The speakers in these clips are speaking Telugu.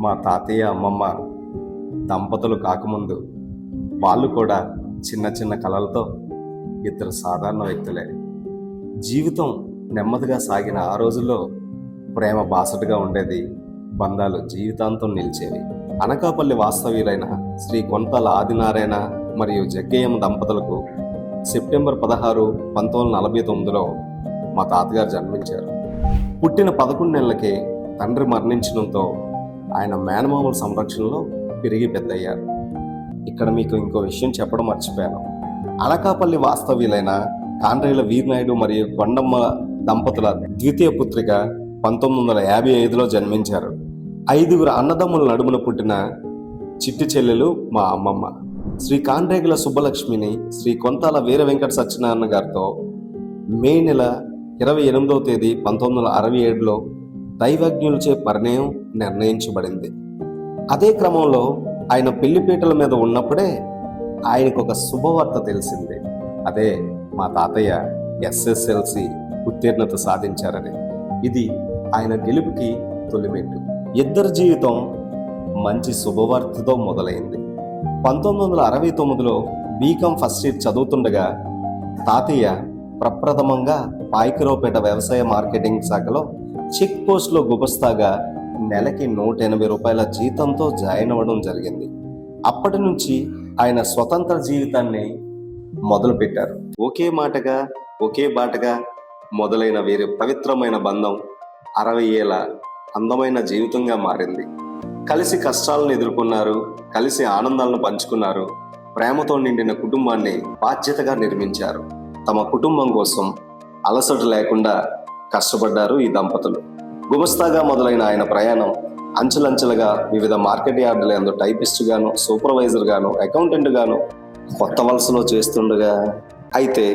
మా తాతయ్య అమ్మమ్మ దంపతులు కాకముందు వాళ్ళు కూడా చిన్న చిన్న కలలతో ఇద్దరు సాధారణ వ్యక్తులే. జీవితం నెమ్మదిగా సాగిన ఆ రోజుల్లో ప్రేమ బాసటగా ఉండేది, బంధాలు జీవితాంతం నిలిచేవి. అనకాపల్లి వాస్తవ్యులైన శ్రీ కొంతల ఆదినారాయణ మరియు జగ్గయ్యం దంపతులకు సెప్టెంబర్ 16, 1949లో మా తాతగారు జన్మించారు. పుట్టిన 11 నెలలకే తండ్రి మరణించడంతో ఆయన మేనమామల సంరక్షణలో పెరిగి పెద్దయ్యారు. ఇక్కడ మీకు ఇంకో విషయం చెప్పడం మర్చిపోయాను. అనకాపల్లి వాస్తవ్యులైన కాండ్రేల వీరనాయుడు మరియు కొండమ్మ దంపతుల ద్వితీయ పుత్రిక 1955లో జన్మించారు. 5 అన్నదమ్ముల నడుమున పుట్టిన చిట్టి చెల్లెలు మా అమ్మమ్మ. శ్రీ కాండ్రేగుల సుబ్బలక్ష్మిని శ్రీ కొంతాల వీర వెంకట సత్యనారాయణ గారితో మే నెల 28వ తేదీ 1967లో దైవజ్ఞులచే పరిణయం నిర్ణయించబడింది. అదే క్రమంలో ఆయన పెళ్లిపీటల మీద ఉన్నప్పుడే ఆయనకు ఒక శుభవార్త తెలిసింది. అదే మా తాతయ్య SSLC ఉత్తీర్ణత సాధించారని. ఇది ఆయన గెలుపుకి తొలిమెట్టు. ఇద్దరి జీవితం మంచి శుభవార్తతో మొదలైంది. 1969లో బీకామ్ ఫస్ట్ ఇయర్ చదువుతుండగా తాతయ్య ప్రప్రథమంగా పాయకరావుపేట వ్యవసాయ మార్కెటింగ్ శాఖలో చెక్ పోస్ట్లో గుమస్తాగా నెలకి 180 రూపాయల జీతంతో జాయిన్ అవ్వడం జరిగింది. అప్పటి నుంచి ఆయన స్వతంత్ర జీవితాన్ని మొదలుపెట్టారు. ఒకే మాటగా ఒకే బాటగా మొదలైన వీరి పవిత్రమైన బంధం 60 ఏళ్ల అందమైన జీవితంగా మారింది. కలిసి కష్టాలను ఎదుర్కొన్నారు, కలిసి ఆనందాలను పంచుకున్నారు, ప్రేమతో నిండిన కుటుంబాన్ని బాధ్యతగా నిర్మించారు. తమ కుటుంబం కోసం అలసట లేకుండా కష్టపడ్డారు ఈ దంపతులు. గుమస్తాగా మొదలైన ఆయన ప్రయాణం అంచెలంచెలుగా వివిధ మార్కెట్ యార్డుల యందు టైపిస్ట్ గాను, సూపర్వైజర్ గాను, అకౌంటెంట్ గాను కొత్త వలసలో చేస్తుండగా అయితే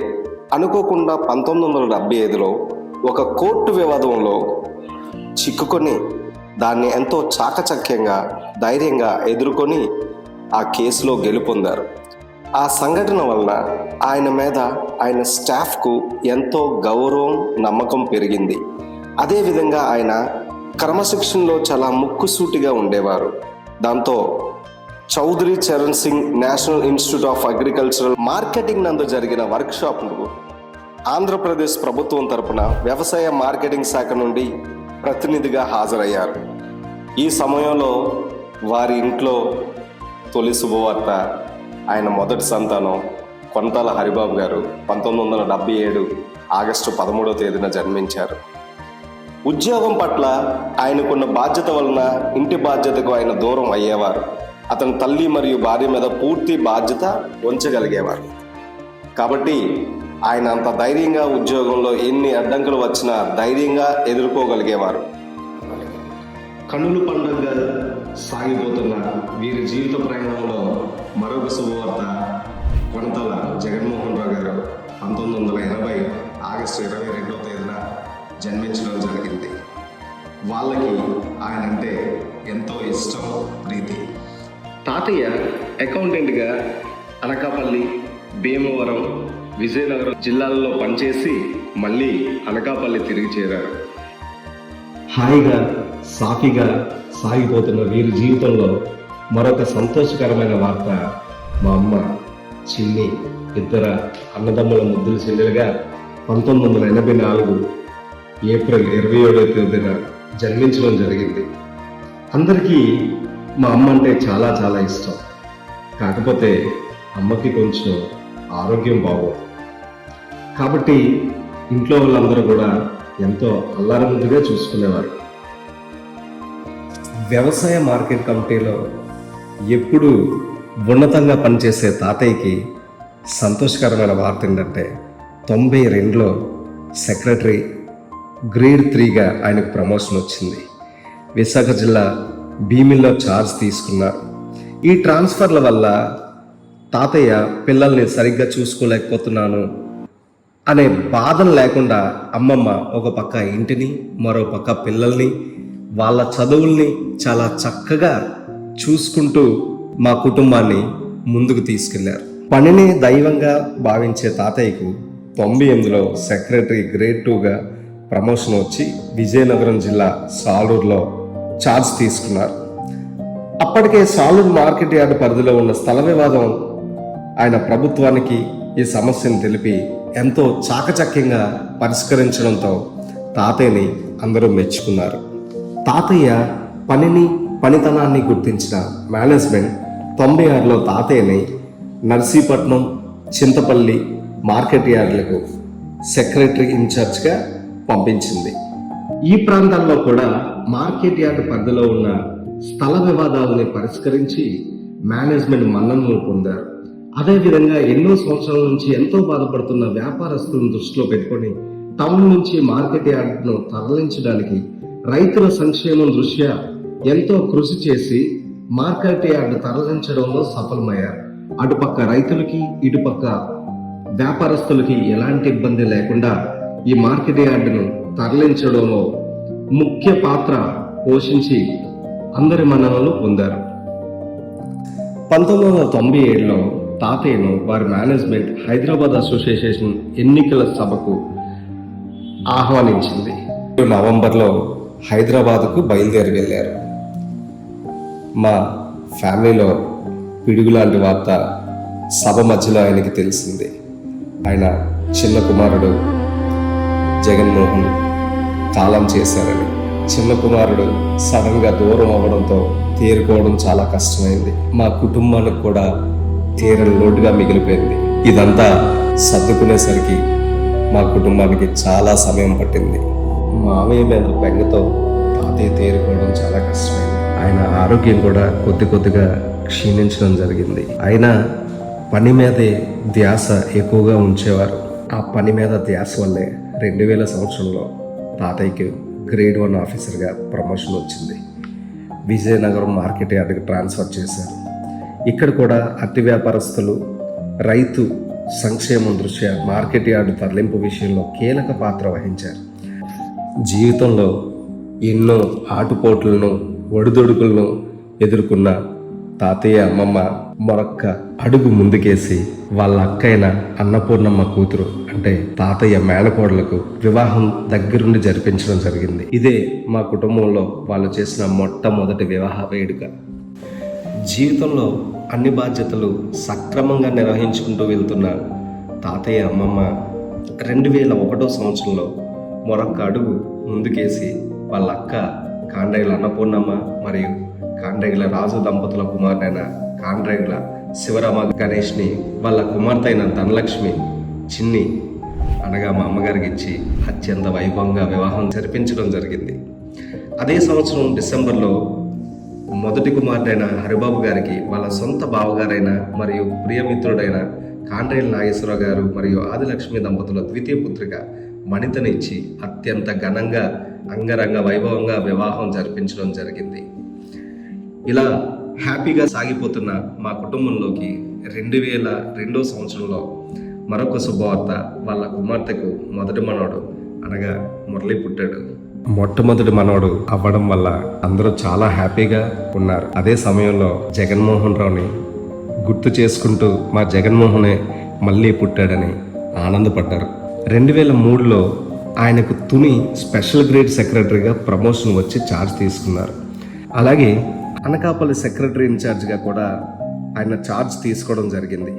అనుకోకుండా 1975లో ఒక కోర్టు వివాదంలో చిక్కుకొని దాన్ని ఎంతో చాకచక్యంగా ధైర్యంగా ఎదుర్కొని ఆ కేసులో గెలుపొందారు. ఆ సంఘటన వలన ఆయన మీద ఆయన స్టాఫ్కు ఎంతో గౌరవం, నమ్మకం పెరిగింది. అదేవిధంగా ఆయన క్రమశిక్షణలో చాలా ముక్కుసూటిగా ఉండేవారు. దాంతో Chaudhary Charan Singh national institute of agricultural marketing నందు జరిగిన వర్క్షాప్కు ఆంధ్రప్రదేశ్ ప్రభుత్వం తరపున వ్యవసాయ మార్కెటింగ్ శాఖ నుండి ప్రతినిధిగా హాజరయ్యారు. ఈ సమయంలో వారి ఇంట్లో తొలి శుభవార్త ఆయన మొదటి సంతానం కొంతాల హరిబాబు గారు 1977 ఆగస్టు 13వ తేదీన జన్మించారు. ఉద్యోగం పట్ల ఆయనకున్న బాధ్యత వలన ఇంటి బాధ్యతకు ఆయన దూరం అయ్యేవారు. అతని తల్లి మరియు భార్య మీద పూర్తి బాధ్యత ఉంచగలిగేవారు. కాబట్టి ఆయన అంత ధైర్యంగా ఉద్యోగంలో ఎన్ని అడ్డంకులు వచ్చినా ధైర్యంగా ఎదుర్కోగలిగేవారు. కన్నుల పండుగగా సాగిపోతున్న వీరి జీవిత ప్రయాణంలో మరొక శుభవార్త కొంతల జగన్మోహన్ రావు గారు 1980 ఆగస్టు 22వ తేదీన జన్మించడం జరిగింది. వాళ్ళకి ఆయన అంటే ఎంతో ఇష్టం, ప్రీతి. తాతయ్య అకౌంటెంట్గా అనకాపల్లి, భీమవరం, విజయనగరం జిల్లాలలో పనిచేసి మళ్ళీ అనకాపల్లి తిరిగి చేరారు. హాయిగా సాఫీగా సాగిపోతున్న వీరి జీవితంలో మరొక సంతోషకరమైన వార్త మా అమ్మ చిన్ని ఇద్దరు అన్నదమ్ముల ముద్దుల చెల్లెలుగా 1984 ఏప్రిల్ 27వ తేదీన జన్మించడం జరిగింది. అందరికీ మా అమ్మ అంటే చాలా చాలా ఇష్టం. కాకపోతే అమ్మకి కొంచెం ఆరోగ్యం బాగోదు. కాబట్టి ఇంట్లో వాళ్ళందరూ కూడా ఎంతో అల్లారముద్దుగా చూసుకునేవారు. వ్యవసాయ మార్కెట్ కమిటీలో ఎప్పుడూ ఉన్నతంగా పనిచేసే తాతయ్యకి సంతోషకరమైన వార్త ఏంటంటే 92లో సెక్రటరీ గ్రేడ్ 3గా ఆయనకు ప్రమోషన్ వచ్చింది. విశాఖ జిల్లా భీమిల్లో ఛార్జ్ తీసుకున్నారు. ఈ ట్రాన్స్ఫర్ల వల్ల తాతయ్య పిల్లల్ని సరిగ్గా చూసుకోలేకపోతున్నాను అనే బాధలు లేకుండా అమ్మమ్మ ఒక పక్క ఇంటిని, మరో పక్క పిల్లల్ని, వాళ్ళ చదువుల్ని చాలా చక్కగా చూసుకుంటూ మా కుటుంబాన్ని ముందుకు తీసుకెళ్లారు. పనిని దైవంగా భావించే తాతయ్యకు 98లో సెక్రటరీ గ్రేడ్ 2గా ప్రమోషన్ వచ్చి విజయనగరం జిల్లా సాలూరులో ఛార్జ్ తీసుకున్నారు. అప్పటికే సాలూరు మార్కెట్ యార్డ్ పరిధిలో ఉన్న స్థల వివాదం ఆయన ప్రభుత్వానికి ఈ సమస్యను తెలిపి ఎంతో చాకచక్యంగా పరిష్కరించడంతో తాతయ్యని అందరూ మెచ్చుకున్నారు. తాతయ్య పనితనాన్ని గుర్తించిన మేనేజ్మెంట్ 96లో తాతయ్యని నర్సీపట్నం, చింతపల్లి మార్కెట్ యార్డులకు సెక్రటరీ ఇన్ఛార్జ్గా పంపించింది. ఈ ప్రాంతాల్లో కూడా మార్కెట్ యార్డ్ పరిధిలో ఉన్న స్థల వివాదాలని పరిష్కరించి మేనేజ్మెంట్ మన్ననలు పొందారు. అదేవిధంగా ఎన్నో సంవత్సరాల నుంచి ఎంతో బాధపడుతున్న వ్యాపారస్తులను దృష్టిలో పెట్టుకొని టౌన్ నుంచి మార్కెట్ యార్డ్ను తరలించడానికి రైతుల సంక్షేమం దృష్ట్యా ఎంతో కృషి చేసి మార్కెట్ యార్డ్ తరలించడంలో సఫలమయ్యారు. అటుపక్క రైతులకి ఇటుపక్క వ్యాపారస్తులకి ఎలాంటి ఇబ్బంది లేకుండా ఈ మార్కెట్ యార్డును తరలించడంలో ముఖ్య పాత్ర పోషించి అందరి మన్ననలు పొందారు. 1997లో తాతయ్యను వారి మేనేజ్మెంట్ హైదరాబాద్ అసోసియేషన్ ఎన్నికల సభకు ఆహ్వానించింది. నవంబర్లో హైదరాబాద్కు బయలుదేరి వెళ్ళారు. మా ఫ్యామిలీలో పిడుగులాంటి వార్త సభ మధ్యలో ఆయనకి తెలిసింది. ఆయన చిన్న కుమారుడు జగన్మోహన్ కాలం చేశారని. చిన్న కుమారుడు సడన్ గా దూరం అవ్వడంతో తేరుకోవడం చాలా కష్టమైంది. మా కుటుంబానికి కూడా తీరని లోటుగా మిగిలిపోయింది. ఇదంతా సర్దుకునేసరికి మా కుటుంబానికి చాలా సమయం పట్టింది. మామయ్య మీద బెంగతో తాతయ్య తేరుకోవడం చాలా కష్టమైంది. ఆయన ఆరోగ్యం కూడా కొద్దిగా క్షీణించడం జరిగింది. ఆయన పని మీదే ధ్యాస ఎక్కువగా ఉంచేవారు. ఆ పని మీద ధ్యాస వల్లే 2000 సంవత్సరంలో తాతయ్యకి గ్రేడ్ 1 ఆఫీసర్గా ప్రమోషన్ వచ్చింది. విజయనగరం మార్కెట్ యార్డ్కి ట్రాన్స్ఫర్ చేశారు. ఇక్కడ కూడా అతి వ్యాపారస్తులు రైతు సంక్షేమం దృష్ట్యా మార్కెట్ యార్డు తరలింపు విషయంలో కీలక పాత్ర వహించారు. జీవితంలో ఎన్నో ఆటుపోట్లను ఒడిదొడుకులను ఎదుర్కొన్న తాతయ్య అమ్మమ్మ మరొక్క అడుగు ముందుకేసి వాళ్ళ అక్కైన అన్నపూర్ణమ్మ కూతురు అంటే తాతయ్య మేనకోడలకు వివాహం దగ్గరుండి జరిపించడం జరిగింది. ఇదే మా కుటుంబంలో వాళ్ళు చేసిన మొట్టమొదటి వివాహ వేడుక. జీవితంలో అన్ని బాధ్యతలు సక్రమంగా నిర్వహించుకుంటూ వెళ్తున్న తాతయ్య అమ్మమ్మ 2001 సంవత్సరంలో మరొక్క అడుగు ముందుకేసి వాళ్ళ అక్క కాండ్రేగుల అన్నపూర్ణమ్మ మరియు కాండ్రేగుల రాజు దంపతుల కుమారుడైన కాండ్రేగుల శివరామ గణేష్ని వాళ్ళ కుమార్తె అయిన ధనలక్ష్మి చిన్ని అనగా మా అమ్మగారికి ఇచ్చి అత్యంత వైభవంగా వివాహం జరిపించడం జరిగింది. అదే సంవత్సరం డిసెంబర్లో మొదటి కుమారుడైన హరిబాబు గారికి వాళ్ళ సొంత బావగారైన మరియు ప్రియమిత్రుడైన కాండ్రేగుల నాగేశ్వరరావు గారు మరియు ఆదిలక్ష్మి దంపతుల ద్వితీయ పుత్రిక మణితనిచ్చి అత్యంత ఘనంగా అంగరంగ వైభవంగా వివాహం జరిపించడం జరిగింది. ఇలా హ్యాపీగా సాగిపోతున్న మా కుటుంబంలోకి 2002 సంవత్సరంలో మరొక శుభవార్త. వాళ్ళ కుమార్తెకు మొదటి మనవడు అనగా మురళి పుట్టాడు. మొట్టమొదటి మనవడు అవ్వడం వల్ల అందరూ చాలా హ్యాపీగా ఉన్నారు. అదే సమయంలో జగన్మోహన్ రావుని గుర్తు చేసుకుంటూ మా జగన్మోహనే మళ్ళీ పుట్టాడని ఆనందపడ్డారు. 2003లో ఆయనకు తుని స్పెషల్ గ్రేడ్ సెక్రటరీగా ప్రమోషన్ వచ్చి ఛార్జ్ తీసుకున్నారు. అలాగే అనకాపల్లి సెక్రటరీ ఇన్ఛార్జ్గా కూడా ఆయన ఛార్జ్ తీసుకోవడం జరిగింది.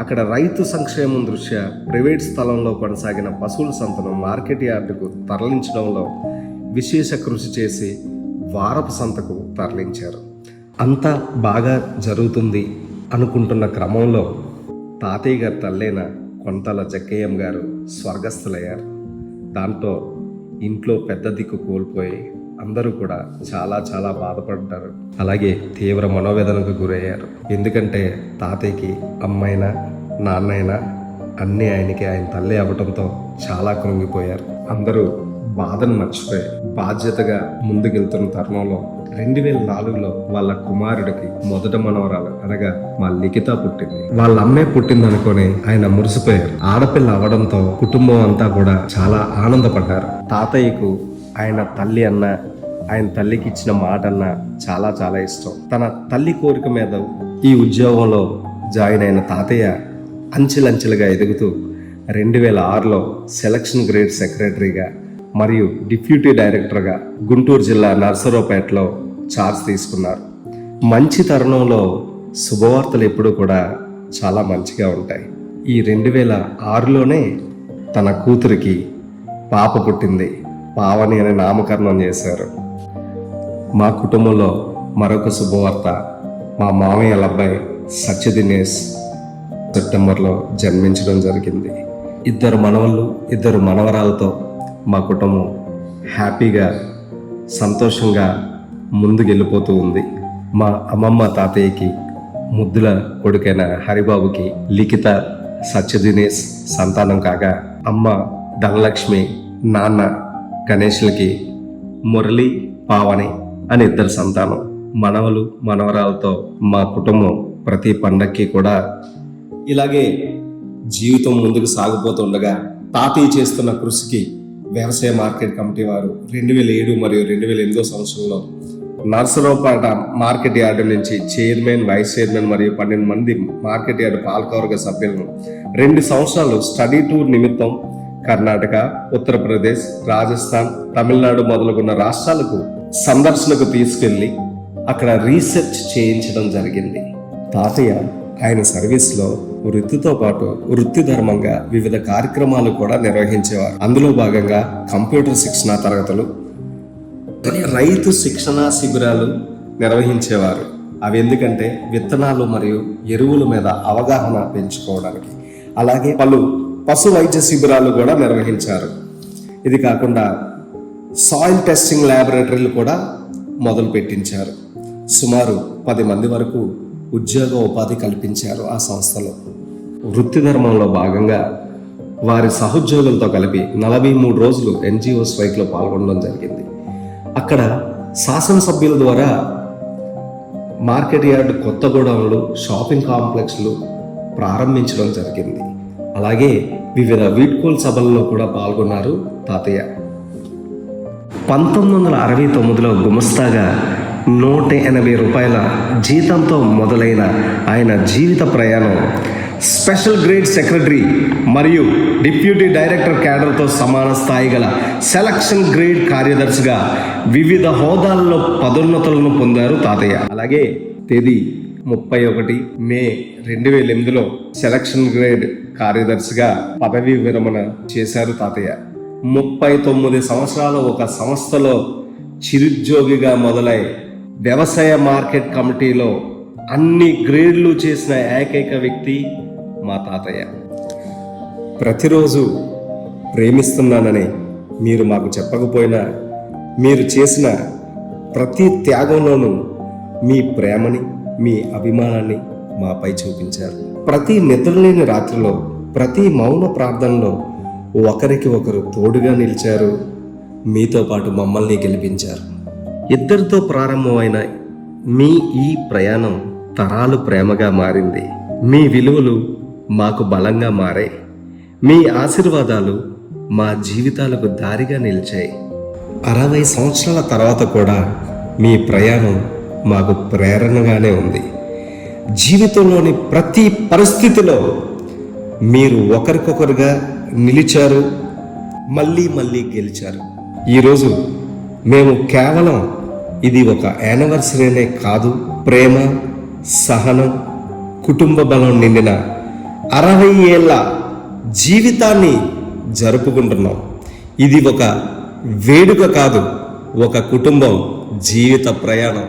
అక్కడ రైతు సంక్షేమం దృష్ట్యా ప్రైవేట్ స్థలంలో కొనసాగిన పశువుల సంతను మార్కెట్ యార్డుకు తరలించడంలో విశేష కృషి చేసి వారపు సంతకు తరలించారు. అంతా బాగా జరుగుతుంది అనుకుంటున్న క్రమంలో తాతయ్య గారి తల్లైన కొంతల జగ్గయ్యం గారు స్వర్గస్థులయ్యారు. దాంతో ఇంట్లో పెద్ద దిక్కు కోల్పోయి అందరూ కూడా చాలా బాధపడ్డారు. అలాగే తీవ్ర మనోవేదనకు గురయ్యారు. ఎందుకంటే తాతయ్యకి అమ్మైనా నాన్నైనా అన్నీ ఆయన తల్లి అవ్వటంతో చాలా కృంగిపోయారు. అందరూ బాధను మర్చిపోయి బాధ్యతగా ముందుకెళ్తున్న తరుణంలో 2004లో వాళ్ళ కుమారుడికి మొదట మనవరాలు అనగా మా లిఖిత పుట్టింది. వాళ్ళ అమ్మే పుట్టింది అనుకొని ఆయన మురిసిపోయారు. ఆడపిల్ల అవడంతో కుటుంబం అంతా కూడా చాలా ఆనందపడ్డారు. తాతయ్యకు ఆయన తల్లి అన్న ఆయన తల్లికి ఇచ్చిన మాట అన్న చాలా ఇష్టం. తన తల్లి కోరిక మీద ఈ ఉద్యోగంలో జాయిన్ అయిన తాతయ్య అంచెలంచెలుగా ఎదుగుతూ 2006లో సెలక్షన్ గ్రేడ్ సెక్రటరీగా మరియు డిప్యూటీ డైరెక్టర్గా గుంటూరు జిల్లా నర్సరావుపేటలో ఛార్జ్ తీసుకున్నారు. మంచి తరుణంలో శుభవార్తలు ఎప్పుడూ కూడా చాలా మంచిగా ఉంటాయి. ఈ 2006లోనే తన కూతురికి పాప పుట్టింది. పావని అనే నామకరణం చేశారు. మా కుటుంబంలో మరొక శుభవార్త, మా మామయ్య అబ్బాయి సత్యదినేష్ సెప్టెంబర్లో జన్మించడం జరిగింది. 2 మనవళ్ళు 2 మనవరాలతో మా కుటుంబం హ్యాపీగా సంతోషంగా ముందుకెళ్ళిపోతూ ఉంది. మా అమ్మమ్మ తాతయ్యకి ముద్దుల కొడుకైన హరిబాబుకి లిఖిత సత్యదినేష్ సంతానం కాగా, అమ్మ ధనలక్ష్మి, నాన్న గణేష్లకి మురళి, పావని అని 2 సంతానం. మనవలు మనవరాలతో మా కుటుంబం ప్రతి పండక్కి కూడా ఇలాగే జీవితం ముందుకు సాగిపోతుండగా, తాతయ్య చేస్తున్న కృషికి వ్యవసాయ మార్కెట్ కమిటీ వారు 2007 మరియు 2008 సంవత్సరంలో నర్సరావుపేట మార్కెట్ యార్డు నుంచి చైర్మన్, వైస్ చైర్మన్ మరియు 12 మంది మార్కెట్ యార్డు పాలకవర్గ సభ్యులను 2 సంవత్సరాలు స్టడీ టూర్ నిమిత్తం కర్ణాటక, ఉత్తరప్రదేశ్, రాజస్థాన్, తమిళనాడు మొదలుగున్న రాష్ట్రాలకు సందర్శనకు తీసుకెళ్లి అక్కడ రీసెర్చ్ చేయించడం జరిగింది. తాతయ్య ఆయన సర్వీస్లో వృత్తితో పాటు వృత్తి ధర్మంగా వివిధ కార్యక్రమాలు కూడా నిర్వహించేవారు. అందులో భాగంగా కంప్యూటర్ శిక్షణ తరగతులు, రైతు శిక్షణ శిబిరాలు నిర్వహించేవారు. అవి ఎందుకంటే విత్తనాలు మరియు ఎరువుల మీద అవగాహన పెంచుకోవడానికి. అలాగే పలు పశు వైద్య శిబిరాలు కూడా నిర్వహించారు. ఇది కాకుండా సాయిల్ టెస్టింగ్ ల్యాబొరేటరీలు కూడా మొదలు పెట్టించారు. సుమారు 10 మంది వరకు ఉద్యోగ ఉపాధి కల్పించారు ఆ సంస్థలో. వృత్తి ధర్మంలో భాగంగా వారి సహోద్యోగులతో కలిపి 43 రోజులు NGO స్ట్రైక్లో పాల్గొనడం జరిగింది. అక్కడ శాసనసభ్యుల ద్వారా మార్కెట్ యార్డు కొత్త గోడౌన్లు, షాపింగ్ కాంప్లెక్స్లు ప్రారంభించడం జరిగింది. అలాగే వివిధ వీడ్కోలు సభల్లో కూడా పాల్గొన్నారు తాతయ్య. 1969లో గుమస్తాగా 180 రూపాయల జీతంతో మొదలైన ఆయన జీవిత ప్రయాణం స్పెషల్ గ్రేడ్ సెక్రటరీ మరియు డిప్యూటీ డైరెక్టర్ క్యాడర్తో సమాన స్థాయి గల సెలక్షన్ గ్రేడ్ కార్యదర్శిగా వివిధ హోదాల్లో పదోన్నతులను పొందారు తాతయ్య. అలాగే తేదీ 31 మే 2008లో సెలక్షన్ గ్రేడ్ కార్యదర్శిగా పదవీ విరమణ చేశారు తాతయ్య. 39 సంవత్సరాలు ఒక సంస్థలో చిరుద్యోగిగా మొదలై వ్యవసాయ మార్కెట్ కమిటీలో అన్ని గ్రేడ్లు చేసిన ఏకైక వ్యక్తి మా తాతయ్య. ప్రతిరోజు ప్రేమిస్తున్నానని మీరు మాకు చెప్పకపోయినా, మీరు చేసిన ప్రతి త్యాగంలోనూ మీ ప్రేమని, మీ అభిమానాన్ని మాపై చూపించారు. ప్రతి నిద్రలేని రాత్రిలో, ప్రతి మౌన ప్రార్థనలో ఒకరికి ఒకరు తోడుగా నిలిచారు. మీతో పాటు మమ్మల్ని గెలిపించారు. 2 ప్రారంభమైన మీ ఈ ప్రయాణం తరాలు ప్రేమగా మారింది. మీ విలువలు మాకు బలంగా మారాయి. మీ ఆశీర్వాదాలు మా జీవితాలకు దారిగా నిలిచాయి. 60 సంవత్సరాల తర్వాత కూడా మీ ప్రయాణం మాకు ప్రేరణగానే ఉంది. జీవితంలోని ప్రతి పరిస్థితిలో మీరు ఒకరికొకరుగా నిలిచారు, మళ్ళీ మళ్ళీ గెలిచారు. ఈరోజు మేము కేవలం ఇది ఒక యానివర్సరీనే కాదు, ప్రేమ, సహనం, కుటుంబ బలం నిండిన 60 ఏళ్ళ జీవితాన్ని జరుపుకుంటున్నాం. ఇది ఒక వేడుక కాదు, ఒక కుటుంబం జీవిత ప్రయాణం.